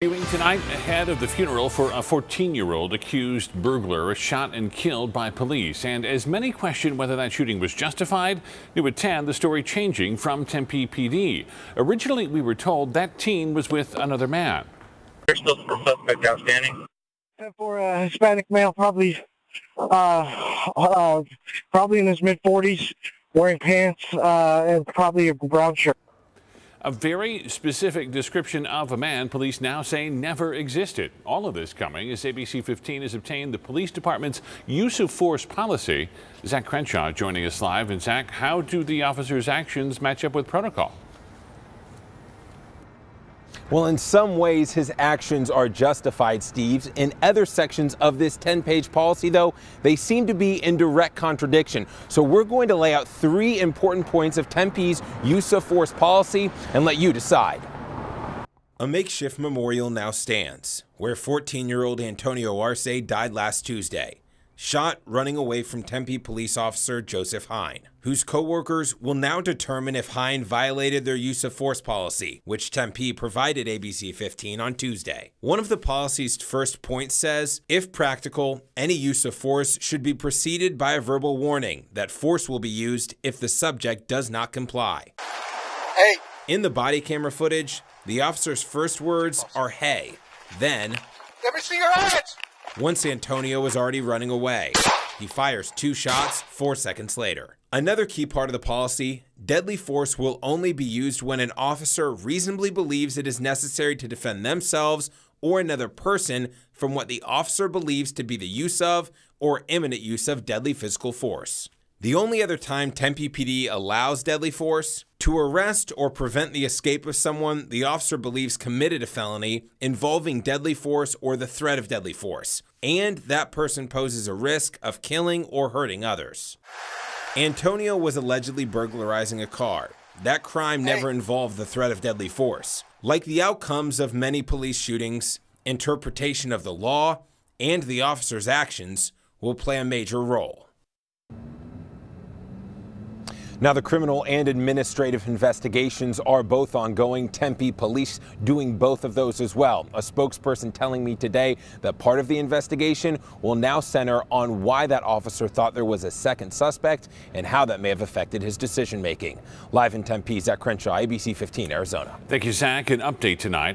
Tonight, ahead of the funeral for a 14-year-old accused burglar shot and killed by police. And as many question whether that shooting was justified, new at 10, the story changing from Tempe PD. Originally, we were told that teen was with another man. There's still some suspect outstanding. For a Hispanic male, probably in his mid-40s, wearing pants and probably a brown shirt. A very specific description of a man police now say never existed. All of this coming as ABC 15 has obtained the police department's use of force policy. Zach Crenshaw joining us live. And Zach, how do the officer's actions match up with protocol? Well, in some ways, his actions are justified, Steve. In other sections of this 10-page policy, though, they seem to be in direct contradiction. So we're going to lay out 3 important points of Tempe's use of force policy and let you decide. A makeshift memorial now stands, where 14-year-old Antonio Arce died last Tuesday, shot running away from Tempe police officer Joseph Hine, whose co-workers will now determine if Hine violated their use of force policy, which Tempe provided ABC 15 on Tuesday. One of the policy's first points says, if practical, any use of force should be preceded by a verbal warning that force will be used if the subject does not comply. Hey! In the body camera footage, the officer's first words are, "Hey." Then, "Let me see your hands!" Once Antonio was already running away, he fires 2 shots 4 seconds later. Another key part of the policy, deadly force will only be used when an officer reasonably believes it is necessary to defend themselves or another person from what the officer believes to be the use of or imminent use of deadly physical force. The only other time Tempe PD allows deadly force, to arrest or prevent the escape of someone the officer believes committed a felony involving deadly force or the threat of deadly force, and that person poses a risk of killing or hurting others. Antonio was allegedly burglarizing a car. That crime never involved the threat of deadly force. Like the outcomes of many police shootings, interpretation of the law and the officer's actions will play a major role. Now, the criminal and administrative investigations are both ongoing. Tempe police doing both of those as well. A spokesperson telling me today that part of the investigation will now center on why that officer thought there was a second suspect and how that may have affected his decision making. Live in Tempe, Zach Crenshaw, ABC 15, Arizona. Thank you, Zach. An update tonight.